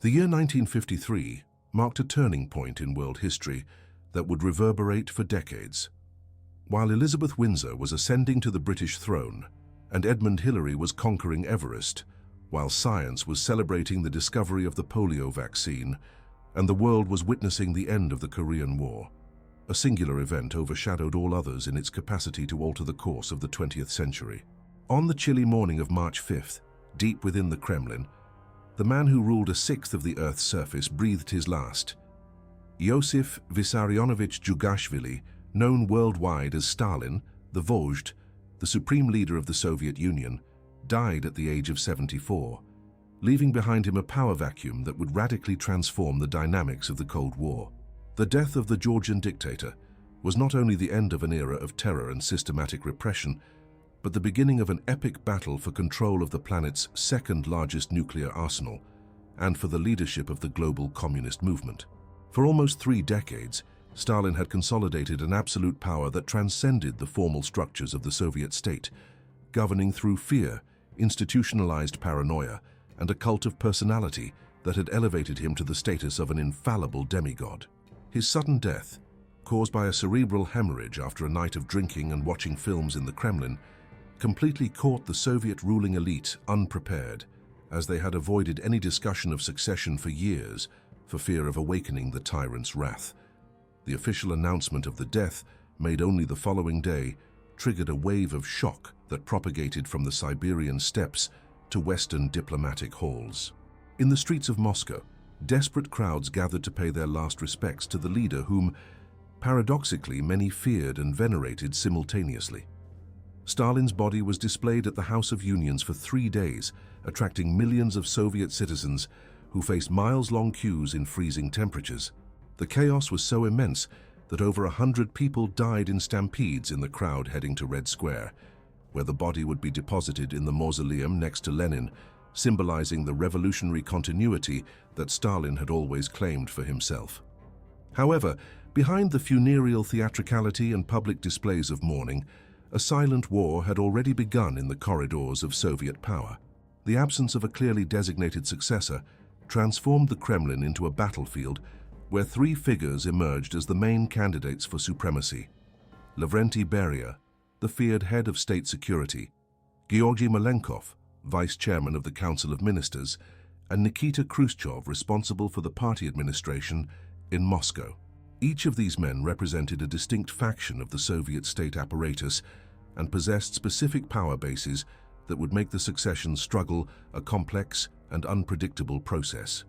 The year 1953 marked a turning point in world history that would reverberate for decades. While Elizabeth Windsor was ascending to the British throne and Edmund Hillary was conquering Everest, while science was celebrating the discovery of the polio vaccine and the world was witnessing the end of the Korean War, a singular event overshadowed all others in its capacity to alter the course of the 20th century. On the chilly morning of March 5th, deep within the Kremlin, the man who ruled a sixth of the Earth's surface breathed his last. Iosif Vissarionovich Djougashvili, known worldwide as Stalin, the Vozhd, the supreme leader of the Soviet Union, died at the age of 74, leaving behind him a power vacuum that would radically transform the dynamics of the Cold War. The death of the Georgian dictator was not only the end of an era of terror and systematic repression, but the beginning of an epic battle for control of the planet's second-largest nuclear arsenal and for the leadership of the global communist movement. For almost 3 decades, Stalin had consolidated an absolute power that transcended the formal structures of the Soviet state, governing through fear, institutionalized paranoia, and a cult of personality that had elevated him to the status of an infallible demigod. His sudden death, caused by a cerebral hemorrhage after a night of drinking and watching films in the Kremlin, completely caught the Soviet ruling elite unprepared, as they had avoided any discussion of succession for years for fear of awakening the tyrant's wrath. The official announcement of the death, made only the following day, triggered a wave of shock that propagated from the Siberian steppes to Western diplomatic halls. In the streets of Moscow, desperate crowds gathered to pay their last respects to the leader whom, paradoxically, many feared and venerated simultaneously. Stalin's body was displayed at the House of Unions for 3 days, attracting millions of Soviet citizens who faced miles-long queues in freezing temperatures. The chaos was so immense that over 100 people died in stampedes in the crowd heading to Red Square, where the body would be deposited in the mausoleum next to Lenin, symbolizing the revolutionary continuity that Stalin had always claimed for himself. However, behind the funereal theatricality and public displays of mourning, a silent war had already begun in the corridors of Soviet power. The absence of a clearly designated successor transformed the Kremlin into a battlefield where 3 figures emerged as the main candidates for supremacy: Lavrenti Beria, the feared head of state security, Georgy Malenkov, vice chairman of the Council of Ministers, and Nikita Khrushchev, responsible for the party administration in Moscow. Each of these men represented a distinct faction of the Soviet state apparatus and possessed specific power bases that would make the succession struggle a complex and unpredictable process.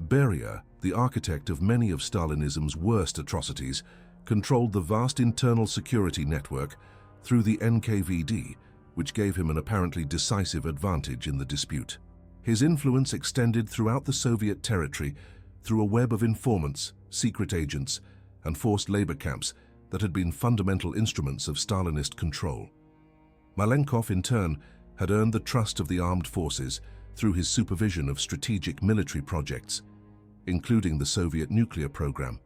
Beria, the architect of many of Stalinism's worst atrocities, controlled the vast internal security network through the NKVD, which gave him an apparently decisive advantage in the dispute. His influence extended throughout the Soviet territory through a web of informants, secret agents, and forced labor camps that had been fundamental instruments of Stalinist control. Malenkov, in turn, had earned the trust of the armed forces through his supervision of strategic military projects, including the Soviet nuclear program,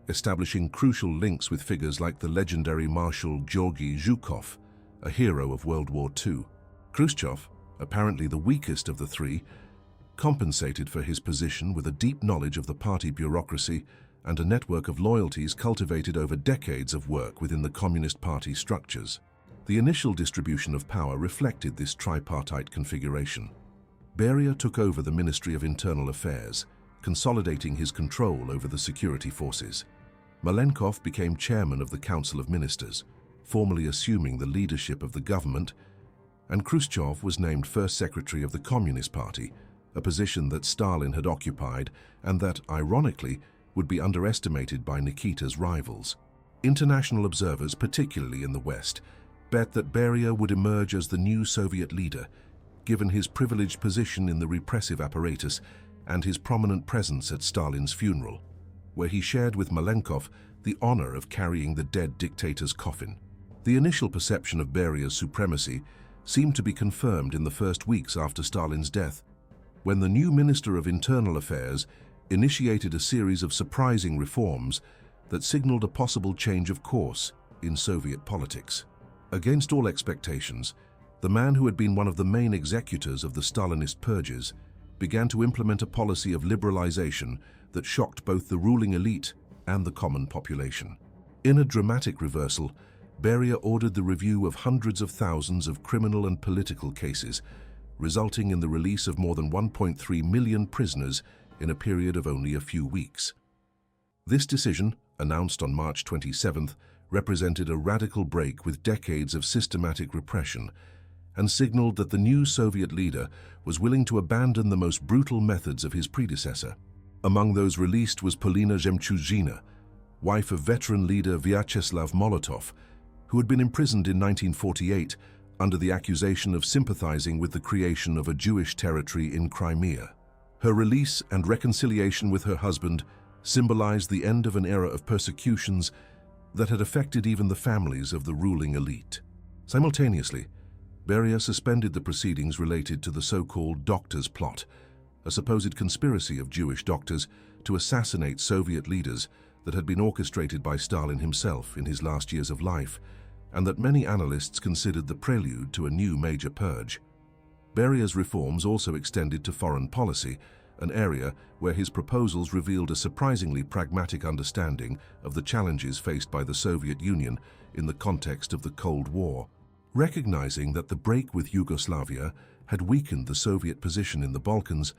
establishing crucial links with figures like the legendary Marshal Georgy Zhukov, a hero of World War II. Khrushchev, apparently the weakest of the 3, compensated for his position with a deep knowledge of the party bureaucracy and a network of loyalties cultivated over decades of work within the Communist Party structures. The initial distribution of power reflected this tripartite configuration. Beria took over the Ministry of Internal Affairs, consolidating his control over the security forces. Malenkov became chairman of the Council of Ministers, formally assuming the leadership of the government, and Khrushchev was named first secretary of the Communist Party, a position that Stalin had occupied and that, ironically, would be underestimated by Nikita's rivals. International observers, particularly in the West, bet that Beria would emerge as the new Soviet leader, given his privileged position in the repressive apparatus and his prominent presence at Stalin's funeral, where he shared with Malenkov the honor of carrying the dead dictator's coffin. The initial perception of Beria's supremacy seemed to be confirmed in the first weeks after Stalin's death, when the new Minister of Internal Affairs initiated a series of surprising reforms that signaled a possible change of course in Soviet politics. Against all expectations, the man who had been one of the main executors of the Stalinist purges began to implement a policy of liberalization that shocked both the ruling elite and the common population. In a dramatic reversal, Beria ordered the review of hundreds of thousands of criminal and political cases, resulting in the release of more than 1.3 million prisoners in a period of only a few weeks. This decision, announced on March 27th, represented a radical break with decades of systematic repression and signaled that the new Soviet leader was willing to abandon the most brutal methods of his predecessor. Among those released was Polina Zemchuzhina, wife of veteran leader Vyacheslav Molotov, who had been imprisoned in 1948 under the accusation of sympathizing with the creation of a Jewish territory in Crimea. Her release and reconciliation with her husband symbolized the end of an era of persecutions that had affected even the families of the ruling elite. Simultaneously, Beria suspended the proceedings related to the so-called Doctors' Plot, a supposed conspiracy of Jewish doctors to assassinate Soviet leaders that had been orchestrated by Stalin himself in his last years of life, and that many analysts considered the prelude to a new major purge. Beria's reforms also extended to foreign policy, an area where his proposals revealed a surprisingly pragmatic understanding of the challenges faced by the Soviet Union in the context of the Cold War. Recognizing that the break with Yugoslavia had weakened the Soviet position in the Balkans,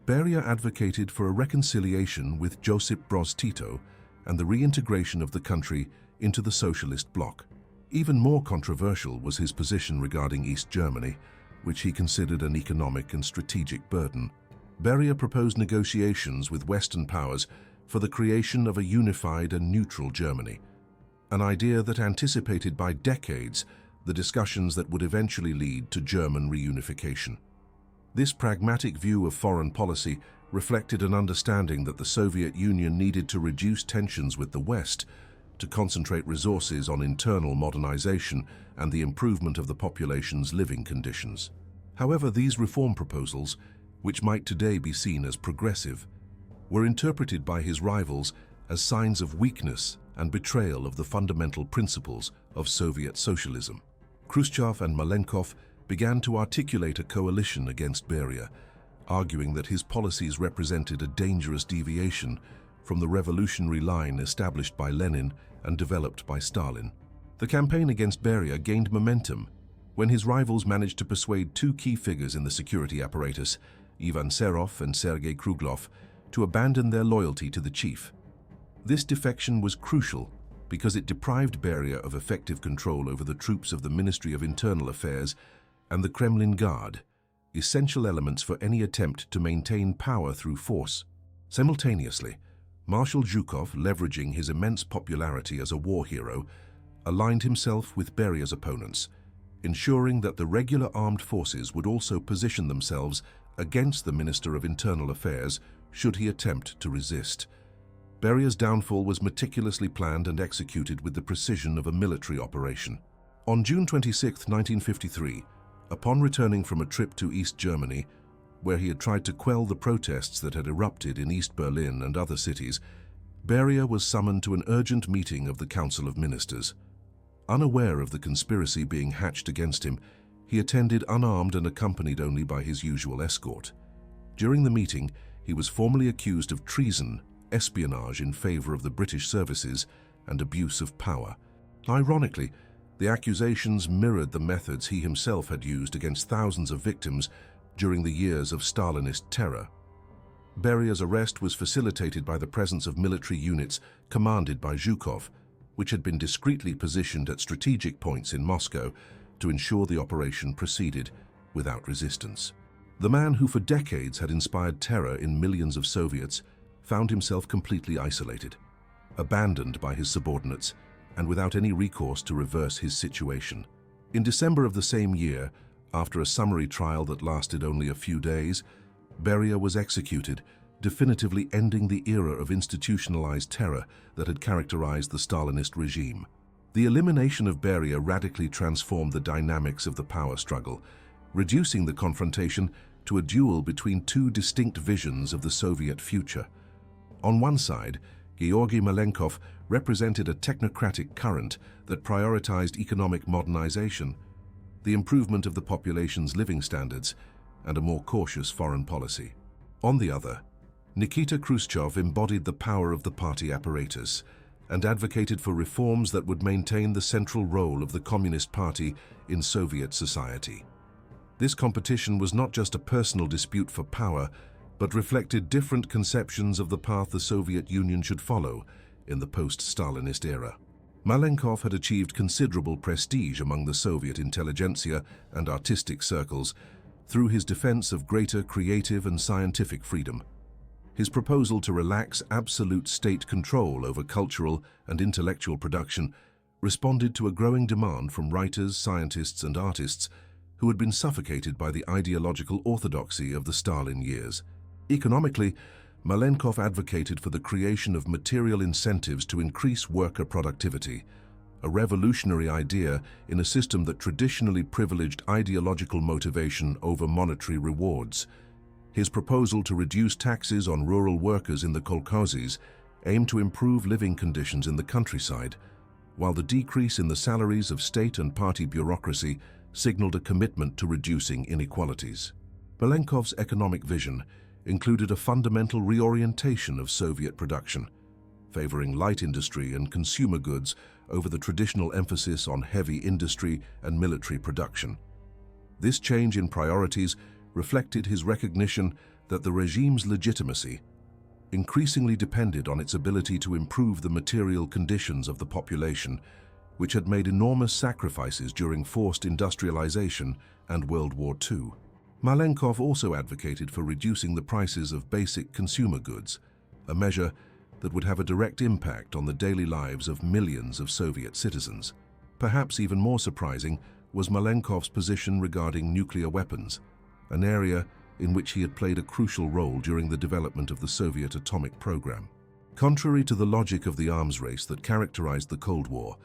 Beria advocated for a reconciliation with Josip Broz Tito and the reintegration of the country into the socialist bloc. Even more controversial was his position regarding East Germany, which he considered an economic and strategic burden. Beria proposed negotiations with Western powers for the creation of a unified and neutral Germany, an idea that anticipated by decades the discussions that would eventually lead to German reunification. This pragmatic view of foreign policy reflected an understanding that the Soviet Union needed to reduce tensions with the West to concentrate resources on internal modernization and the improvement of the population's living conditions. However, these reform proposals, which might today be seen as progressive, were interpreted by his rivals as signs of weakness and betrayal of the fundamental principles of Soviet socialism. Khrushchev and Malenkov began to articulate a coalition against Beria, arguing that his policies represented a dangerous deviation from the revolutionary line established by Lenin and developed by Stalin. The campaign against Beria gained momentum when his rivals managed to persuade two key figures in the security apparatus, Ivan Serov and Sergei Kruglov, to abandon their loyalty to the chief. This defection was crucial because it deprived Beria of effective control over the troops of the Ministry of Internal Affairs and the Kremlin Guard, essential elements for any attempt to maintain power through force. Simultaneously, Marshal Zhukov, leveraging his immense popularity as a war hero, aligned himself with Beria's opponents, ensuring that the regular armed forces would also position themselves against the Minister of Internal Affairs should he attempt to resist. Beria's downfall was meticulously planned and executed with the precision of a military operation. On June 26, 1953, upon returning from a trip to East Germany, where he had tried to quell the protests that had erupted in East Berlin and other cities, Beria was summoned to an urgent meeting of the Council of Ministers. Unaware of the conspiracy being hatched against him, he attended unarmed and accompanied only by his usual escort. During the meeting, he was formally accused of treason, espionage in favor of the British services, and abuse of power. Ironically, the accusations mirrored the methods he himself had used against thousands of victims during the years of Stalinist terror. Beria's arrest was facilitated by the presence of military units commanded by Zhukov, which had been discreetly positioned at strategic points in Moscow to ensure the operation proceeded without resistance. The man who for decades had inspired terror in millions of Soviets found himself completely isolated, abandoned by his subordinates, and without any recourse to reverse his situation. In December of the same year, after a summary trial that lasted only a few days, Beria was executed, definitively ending the era of institutionalized terror that had characterized the Stalinist regime. The elimination of Beria radically transformed the dynamics of the power struggle, reducing the confrontation to a duel between two distinct visions of the Soviet future. On one side, Georgy Malenkov represented a technocratic current that prioritized economic modernization, the improvement of the population's living standards, and a more cautious foreign policy. On the other, Nikita Khrushchev embodied the power of the party apparatus and advocated for reforms that would maintain the central role of the Communist Party in Soviet society. This competition was not just a personal dispute for power, but reflected different conceptions of the path the Soviet Union should follow in the post-Stalinist era. Malenkov had achieved considerable prestige among the Soviet intelligentsia and artistic circles through his defense of greater creative and scientific freedom. His proposal to relax absolute state control over cultural and intellectual production responded to a growing demand from writers, scientists, and artists who had been suffocated by the ideological orthodoxy of the Stalin years. Economically, Malenkov advocated for the creation of material incentives to increase worker productivity, a revolutionary idea in a system that traditionally privileged ideological motivation over monetary rewards. His proposal to reduce taxes on rural workers in the kolkhozes aimed to improve living conditions in the countryside, while the decrease in the salaries of state and party bureaucracy signaled a commitment to reducing inequalities. Malenkov's economic vision included a fundamental reorientation of Soviet production, favoring light industry and consumer goods over the traditional emphasis on heavy industry and military production. This change in priorities reflected his recognition that the regime's legitimacy increasingly depended on its ability to improve the material conditions of the population, which had made enormous sacrifices during forced industrialization and World War II. Malenkov also advocated for reducing the prices of basic consumer goods, a measure that would have a direct impact on the daily lives of millions of Soviet citizens. Perhaps even more surprising was Malenkov's position regarding nuclear weapons, an area in which he had played a crucial role during the development of the Soviet atomic program. Contrary to the logic of the arms race that characterized the Cold War,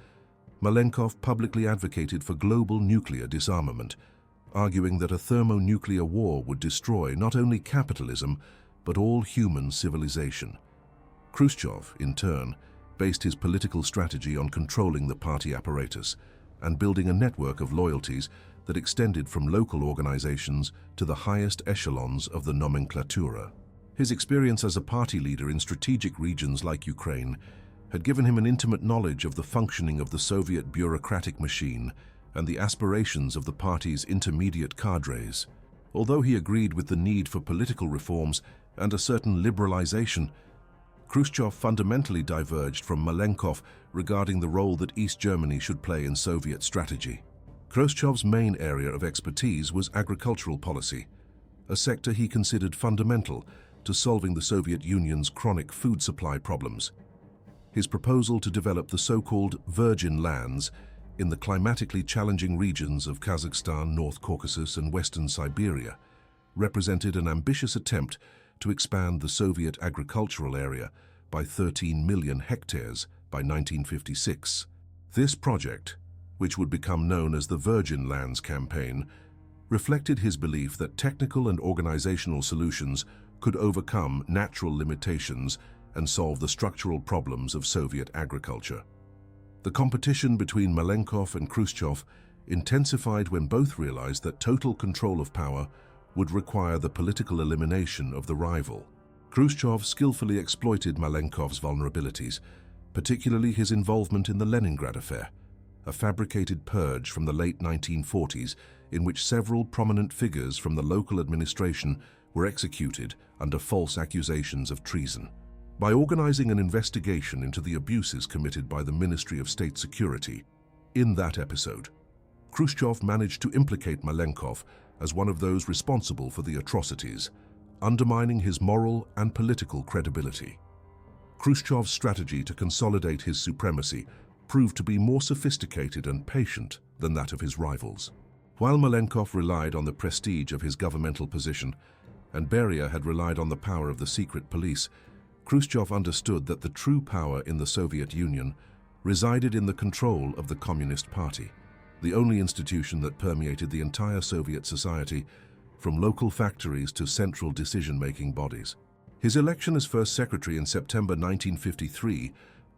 Malenkov publicly advocated for global nuclear disarmament, arguing that a thermonuclear war would destroy not only capitalism, but all human civilization. Khrushchev, in turn, based his political strategy on controlling the party apparatus and building a network of loyalties that extended from local organizations to the highest echelons of the nomenklatura. His experience as a party leader in strategic regions like Ukraine had given him an intimate knowledge of the functioning of the Soviet bureaucratic machine and the aspirations of the party's intermediate cadres. Although he agreed with the need for political reforms and a certain liberalization, Khrushchev fundamentally diverged from Malenkov regarding the role that East Germany should play in Soviet strategy. Khrushchev's main area of expertise was agricultural policy, a sector he considered fundamental to solving the Soviet Union's chronic food supply problems. His proposal to develop the so-called virgin lands in the climatically challenging regions of Kazakhstan, North Caucasus, and Western Siberia represented an ambitious attempt to expand the Soviet agricultural area by 13 million hectares by 1956. This project, which would become known as the Virgin Lands Campaign, reflected his belief that technical and organizational solutions could overcome natural limitations and solve the structural problems of Soviet agriculture. The competition between Malenkov and Khrushchev intensified when both realized that total control of power would require the political elimination of the rival. Khrushchev skillfully exploited Malenkov's vulnerabilities, particularly his involvement in the Leningrad affair, a fabricated purge from the late 1940s in which several prominent figures from the local administration were executed under false accusations of treason. By organizing an investigation into the abuses committed by the Ministry of State Security, in that episode, Khrushchev managed to implicate Malenkov as one of those responsible for the atrocities, undermining his moral and political credibility. Khrushchev's strategy to consolidate his supremacy proved to be more sophisticated and patient than that of his rivals. While Malenkov relied on the prestige of his governmental position, and Beria had relied on the power of the secret police, Khrushchev understood that the true power in the Soviet Union resided in the control of the Communist Party, the only institution that permeated the entire Soviet society, from local factories to central decision-making bodies. His election as first secretary in September 1953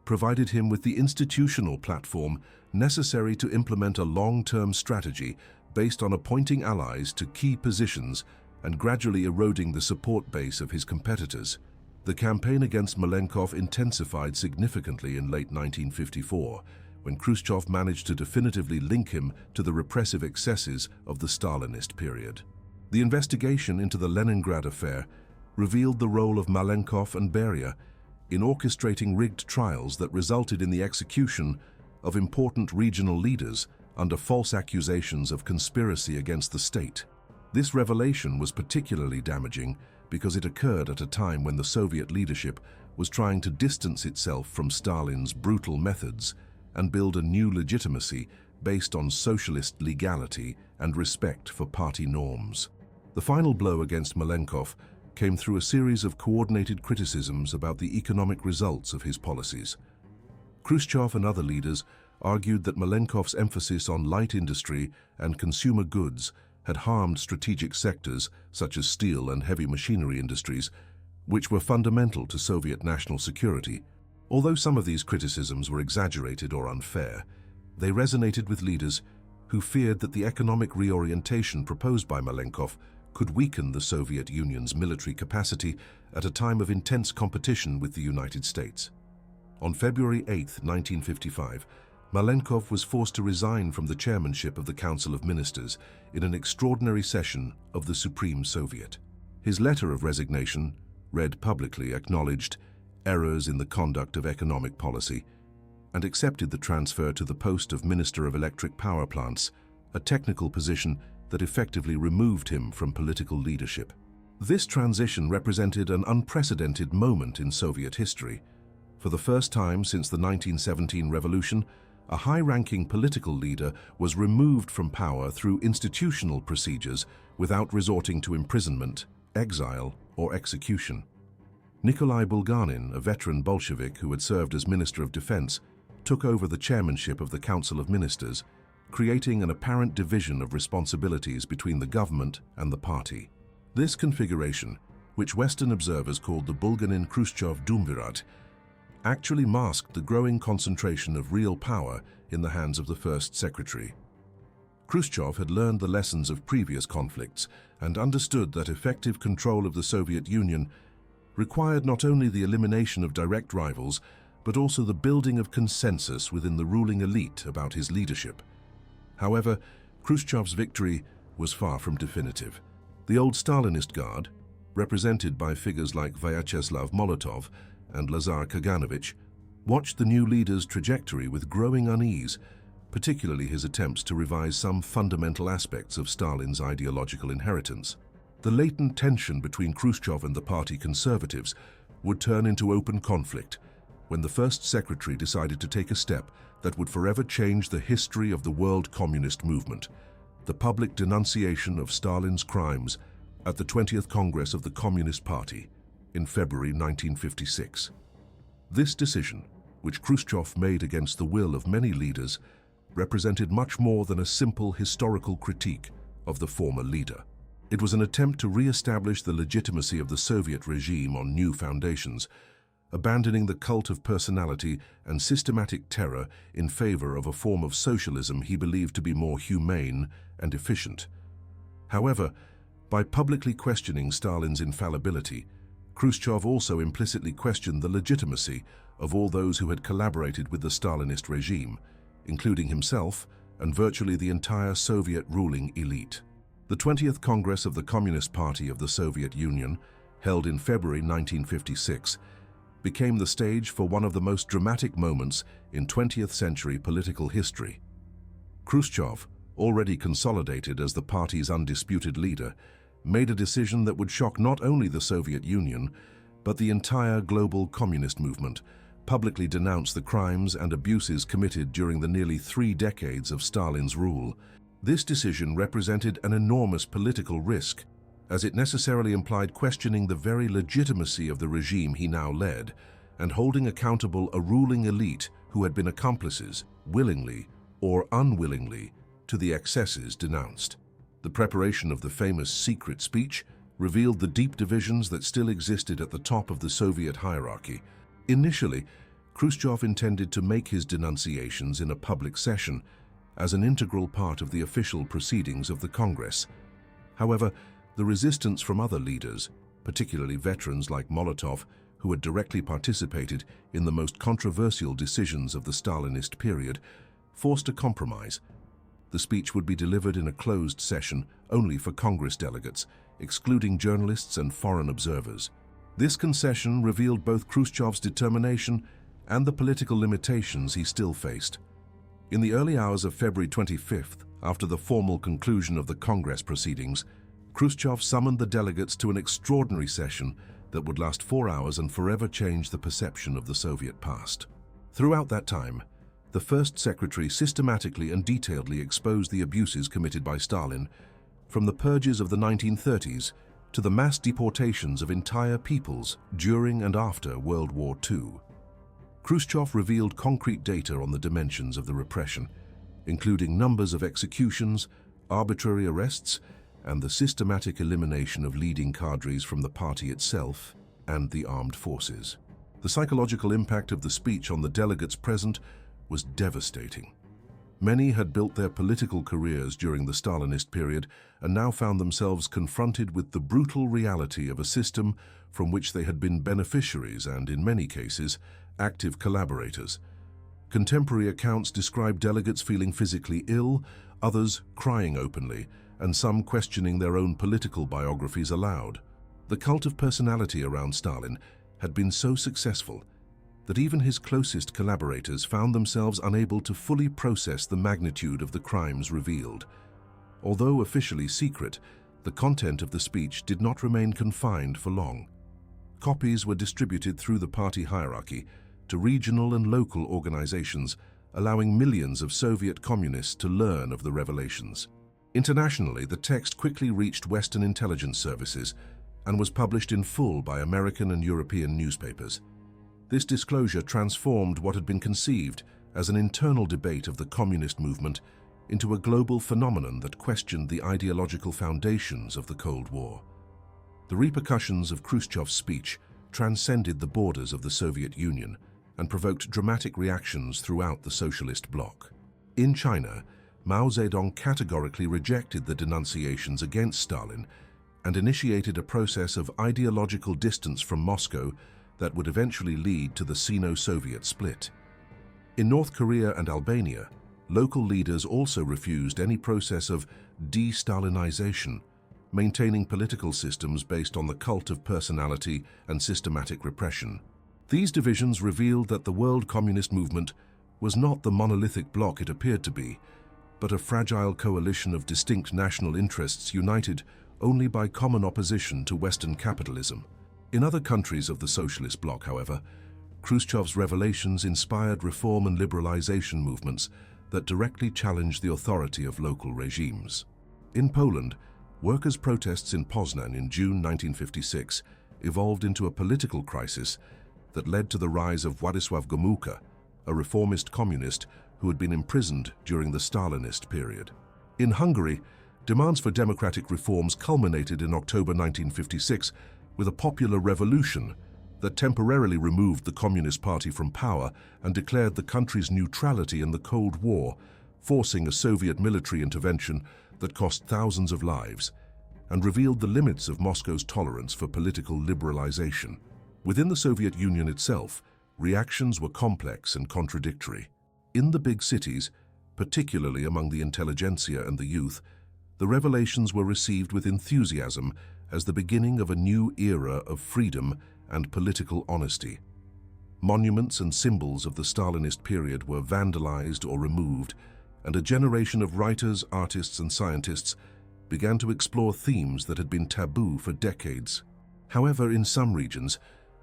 provided him with the institutional platform necessary to implement a long-term strategy based on appointing allies to key positions and gradually eroding the support base of his competitors. The campaign against Malenkov intensified significantly in late 1954, when Khrushchev managed to definitively link him to the repressive excesses of the Stalinist period. The investigation into the Leningrad affair revealed the role of Malenkov and Beria in orchestrating rigged trials that resulted in the execution of important regional leaders under false accusations of conspiracy against the state. This revelation was particularly damaging because it occurred at a time when the Soviet leadership was trying to distance itself from Stalin's brutal methods and build a new legitimacy based on socialist legality and respect for party norms. The final blow against Malenkov came through a series of coordinated criticisms about the economic results of his policies. Khrushchev and other leaders argued that Malenkov's emphasis on light industry and consumer goods had harmed strategic sectors such as steel and heavy machinery industries, which were fundamental to Soviet national security. Although some of these criticisms were exaggerated or unfair, they resonated with leaders who feared that the economic reorientation proposed by Malenkov could weaken the Soviet Union's military capacity at a time of intense competition with the United States. On February 8, 1955, Malenkov was forced to resign from the chairmanship of the Council of Ministers in an extraordinary session of the Supreme Soviet. His letter of resignation, read publicly, acknowledged errors in the conduct of economic policy and accepted the transfer to the post of Minister of Electric Power Plants, a technical position that effectively removed him from political leadership. This transition represented an unprecedented moment in Soviet history. For the first time since the 1917 revolution, a high-ranking political leader was removed from power through institutional procedures without resorting to imprisonment, exile, or execution. Nikolai Bulganin, a veteran Bolshevik who had served as Minister of Defense, took over the chairmanship of the Council of Ministers, creating an apparent division of responsibilities between the government and the party. This configuration, which Western observers called the Bulganin-Khrushchev Duumvirat, actually masked the growing concentration of real power in the hands of the first secretary. Khrushchev had learned the lessons of previous conflicts and understood that effective control of the Soviet Union required not only the elimination of direct rivals, but also the building of consensus within the ruling elite about his leadership. However, Khrushchev's victory was far from definitive. The old Stalinist guard, represented by figures like Vyacheslav Molotov and Lazar Kaganovich, watched the new leader's trajectory with growing unease, particularly his attempts to revise some fundamental aspects of Stalin's ideological inheritance. The latent tension between Khrushchev and the party conservatives would turn into open conflict when the first secretary decided to take a step that would forever change the history of the world communist movement: the public denunciation of Stalin's crimes at the 20th Congress of the Communist Party in February 1956. This decision, which Khrushchev made against the will of many leaders, represented much more than a simple historical critique of the former leader. It was an attempt to re-establish the legitimacy of the Soviet regime on new foundations, abandoning the cult of personality and systematic terror in favor of a form of socialism he believed to be more humane and efficient. However, by publicly questioning Stalin's infallibility, Khrushchev also implicitly questioned the legitimacy of all those who had collaborated with the Stalinist regime, including himself and virtually the entire Soviet ruling elite. The 20th Congress of the Communist Party of the Soviet Union, held in February 1956, became the stage for one of the most dramatic moments in 20th century political history. Khrushchev, already consolidated as the party's undisputed leader, made a decision that would shock not only the Soviet Union, but the entire global communist movement, publicly denounced the crimes and abuses committed during the nearly 3 decades of Stalin's rule. This decision represented an enormous political risk, as it necessarily implied questioning the very legitimacy of the regime he now led and holding accountable a ruling elite who had been accomplices, willingly or unwillingly, to the excesses denounced. The preparation of the famous secret speech revealed the deep divisions that still existed at the top of the Soviet hierarchy. Initially, Khrushchev intended to make his denunciations in a public session as an integral part of the official proceedings of the Congress. However, The resistance from other leaders, particularly veterans like Molotov, who had directly participated in the most controversial decisions of the Stalinist period, forced a compromise. The speech would be delivered in a closed session only for Congress delegates, excluding journalists and foreign observers. This concession revealed both Khrushchev's determination and the political limitations he still faced. In the early hours of February 25th, after the formal conclusion of the Congress proceedings, Khrushchev summoned the delegates to an extraordinary session that would last 4 hours and forever change the perception of the Soviet past. Throughout that time, the First Secretary systematically and detailedly exposed the abuses committed by Stalin, from the purges of the 1930s to the mass deportations of entire peoples during and after World War II. Khrushchev revealed concrete data on the dimensions of the repression, including numbers of executions, arbitrary arrests, and the systematic elimination of leading cadres from the party itself and the armed forces. The psychological impact of the speech on the delegates present was devastating. Many had built their political careers during the Stalinist period and now found themselves confronted with the brutal reality of a system from which they had been beneficiaries and, in many cases, active collaborators. Contemporary accounts describe delegates feeling physically ill, others crying openly, and some questioning their own political biographies aloud. The cult of personality around Stalin had been so successful that even his closest collaborators found themselves unable to fully process the magnitude of the crimes revealed. Although officially secret, the content of the speech did not remain confined for long. Copies were distributed through the party hierarchy to regional and local organizations, allowing millions of Soviet communists to learn of the revelations. Internationally, the text quickly reached Western intelligence services and was published in full by American and European newspapers. This disclosure transformed what had been conceived as an internal debate of the communist movement into a global phenomenon that questioned the ideological foundations of the Cold War. The repercussions of Khrushchev's speech transcended the borders of the Soviet Union and provoked dramatic reactions throughout the socialist bloc. In China, Mao Zedong categorically rejected the denunciations against Stalin and initiated a process of ideological distance from Moscow that would eventually lead to the Sino-Soviet split. In North Korea and Albania, local leaders also refused any process of de-Stalinization, maintaining political systems based on the cult of personality and systematic repression. These divisions revealed that the world communist movement was not the monolithic bloc it appeared to be, but a fragile coalition of distinct national interests united only by common opposition to Western capitalism. In other countries of the socialist bloc, however, Khrushchev's revelations inspired reform and liberalization movements that directly challenged the authority of local regimes. In Poland, workers' protests in Poznan in June 1956 evolved into a political crisis that led to the rise of Władysław Gomułka, a reformist communist who had been imprisoned during the Stalinist period. In Hungary, demands for democratic reforms culminated in October 1956 with a popular revolution that temporarily removed the Communist Party from power and declared the country's neutrality in the Cold War, forcing a Soviet military intervention that cost thousands of lives and revealed the limits of Moscow's tolerance for political liberalization. Within the Soviet Union itself, reactions were complex and contradictory. In the big cities, particularly among the intelligentsia and the youth, the revelations were received with enthusiasm as the beginning of a new era of freedom and political honesty. Monuments and symbols of the Stalinist period were vandalized or removed, and a generation of writers, artists, and scientists began to explore themes that had been taboo for decades. However, in some regions,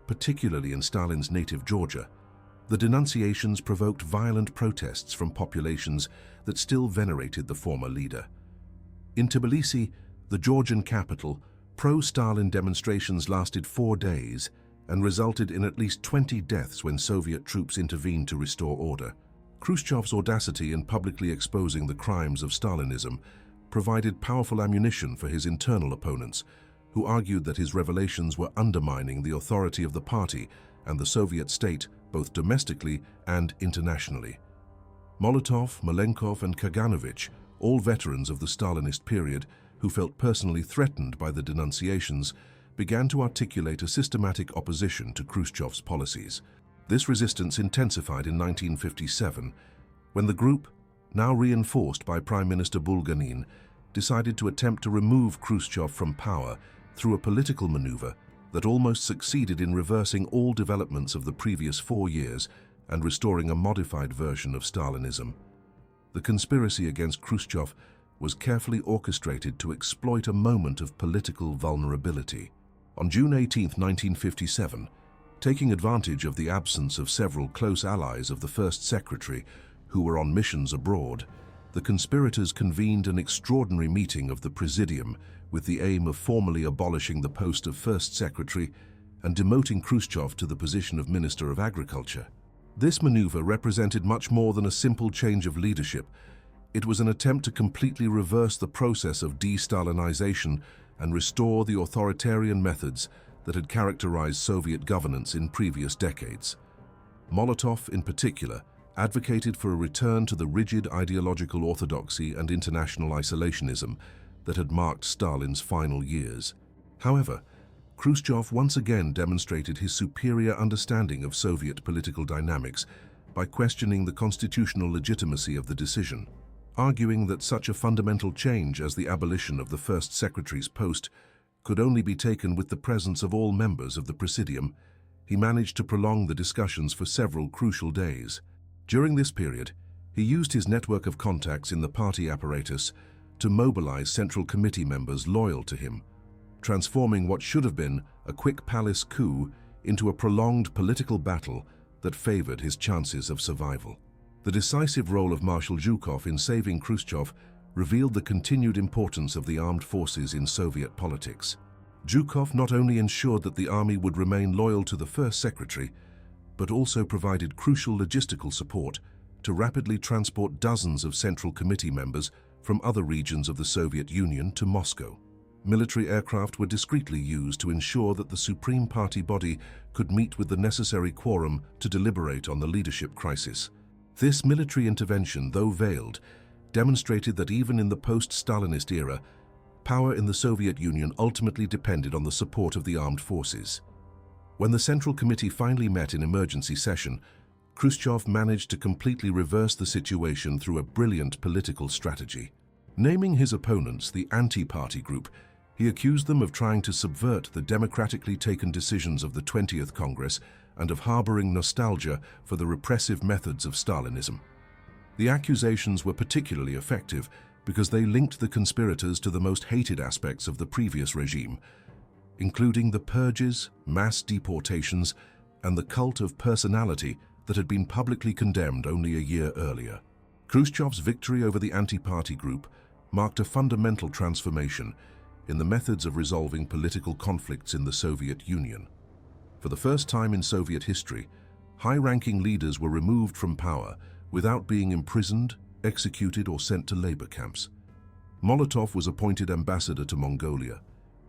particularly in Stalin's native Georgia, the denunciations provoked violent protests from populations that still venerated the former leader. In Tbilisi, the Georgian capital, pro-Stalin demonstrations lasted 4 days and resulted in at least 20 deaths when Soviet troops intervened to restore order. Khrushchev's audacity in publicly exposing the crimes of Stalinism provided powerful ammunition for his internal opponents, who argued that his revelations were undermining the authority of the party and the Soviet state both domestically and internationally. Molotov, Malenkov, and Kaganovich, all veterans of the Stalinist period, who who felt personally threatened by the denunciations, began to articulate a systematic opposition to Khrushchev's policies. This resistance intensified in 1957, when the group, now reinforced by Prime Minister Bulganin, decided to attempt to remove Khrushchev from power through a political maneuver that almost succeeded in reversing all developments of the previous 4 years and restoring a modified version of Stalinism. The conspiracy against Khrushchev was carefully orchestrated to exploit a moment of political vulnerability. On June 18, 1957, taking advantage of the absence of several close allies of the First Secretary who were on missions abroad, the conspirators convened an extraordinary meeting of the Presidium with the aim of formally abolishing the post of First Secretary and demoting Khrushchev to the position of Minister of Agriculture. This maneuver represented much more than a simple change of leadership. It was an attempt to completely reverse the process of de-Stalinization and restore the authoritarian methods that had characterized Soviet governance in previous decades. Molotov, in particular, advocated for a return to the rigid ideological orthodoxy and international isolationism that had marked Stalin's final years. However, Khrushchev once again demonstrated his superior understanding of Soviet political dynamics by questioning the constitutional legitimacy of the decision. Arguing that such a fundamental change as the abolition of the First Secretary's post could only be taken with the presence of all members of the Presidium, he managed to prolong the discussions for several crucial days. During this period, he used his network of contacts in the party apparatus to mobilize Central Committee members loyal to him, transforming what should have been a quick palace coup into a prolonged political battle that favored his chances of survival. The decisive role of Marshal Zhukov in saving Khrushchev revealed the continued importance of the armed forces in Soviet politics. Zhukov not only ensured that the army would remain loyal to the First Secretary, but also provided crucial logistical support to rapidly transport dozens of Central Committee members from other regions of the Soviet Union to Moscow. Military aircraft were discreetly used to ensure that the Supreme Party body could meet with the necessary quorum to deliberate on the leadership crisis. This military intervention, though veiled, demonstrated that even in the post-Stalinist era, power in the Soviet Union ultimately depended on the support of the armed forces. When the Central Committee finally met in emergency session, Khrushchev managed to completely reverse the situation through a brilliant political strategy. Naming his opponents the anti-party group, he accused them of trying to subvert the democratically taken decisions of the 20th Congress and of harboring nostalgia for the repressive methods of Stalinism. The accusations were particularly effective because they linked the conspirators to the most hated aspects of the previous regime, including the purges, mass deportations, and the cult of personality that had been publicly condemned only a year earlier. Khrushchev's victory over the anti-party group marked a fundamental transformation in the methods of resolving political conflicts in the Soviet Union. For the first time in Soviet history, high-ranking leaders were removed from power without being imprisoned, executed, or sent to labor camps. Molotov was appointed ambassador to Mongolia.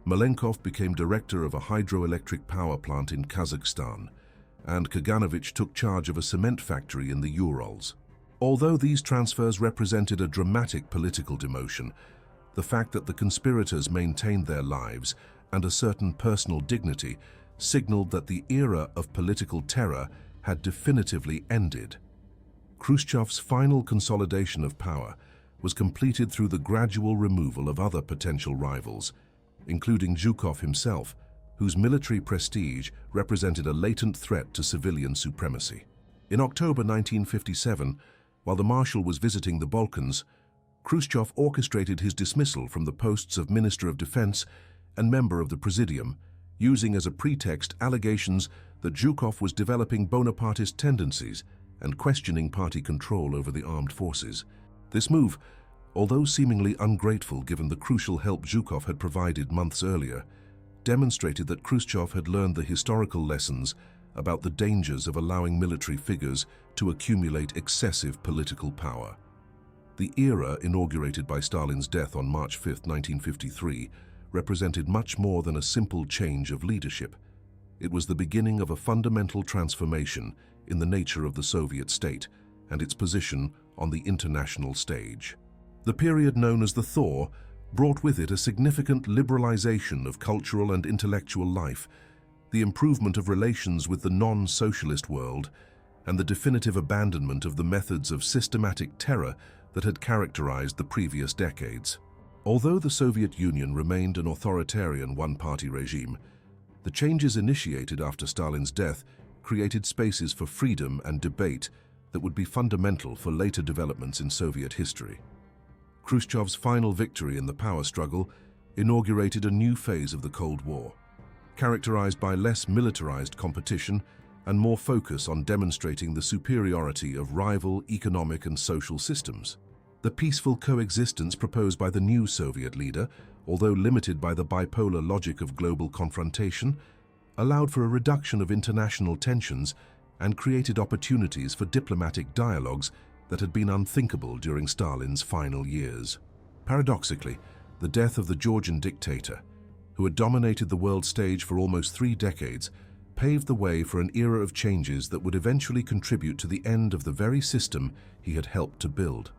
Malenkov became director of a hydroelectric power plant in Kazakhstan, and Kaganovich took charge of a cement factory in the Urals. Although these transfers represented a dramatic political demotion, the fact that the conspirators maintained their lives and a certain personal dignity signaled that the era of political terror had definitively ended. Khrushchev's final consolidation of power was completed through the gradual removal of other potential rivals, including Zhukov himself, whose military prestige represented a latent threat to civilian supremacy. In October 1957, while the Marshal was visiting the Balkans, Khrushchev orchestrated his dismissal from the posts of Minister of Defense and member of the Presidium, using as a pretext allegations that Zhukov was developing Bonapartist tendencies and questioning party control over the armed forces. This move, although seemingly ungrateful given the crucial help Zhukov had provided months earlier, demonstrated that Khrushchev had learned the historical lessons about the dangers of allowing military figures to accumulate excessive political power. The era inaugurated by Stalin's death on March 5, 1953, represented much more than a simple change of leadership. It was the beginning of a fundamental transformation in the nature of the Soviet state and its position on the international stage. The period known as the thaw brought with it a significant liberalization of cultural and intellectual life, the improvement of relations with the non-socialist world, and the definitive abandonment of the methods of systematic terror that had characterized the previous decades. Although the Soviet Union remained an authoritarian one-party regime, the changes initiated after Stalin's death created spaces for freedom and debate that would be fundamental for later developments in Soviet history. Khrushchev's final victory in the power struggle inaugurated a new phase of the Cold War, characterized by less militarized competition and more focus on demonstrating the superiority of rival economic and social systems. The peaceful coexistence proposed by the new Soviet leader, although limited by the bipolar logic of global confrontation, allowed for a reduction of international tensions and created opportunities for diplomatic dialogues that had been unthinkable during Stalin's final years. Paradoxically, the death of the Georgian dictator, who had dominated the world stage for almost 3 decades, paved the way for an era of changes that would eventually contribute to the end of the very system he had helped to build.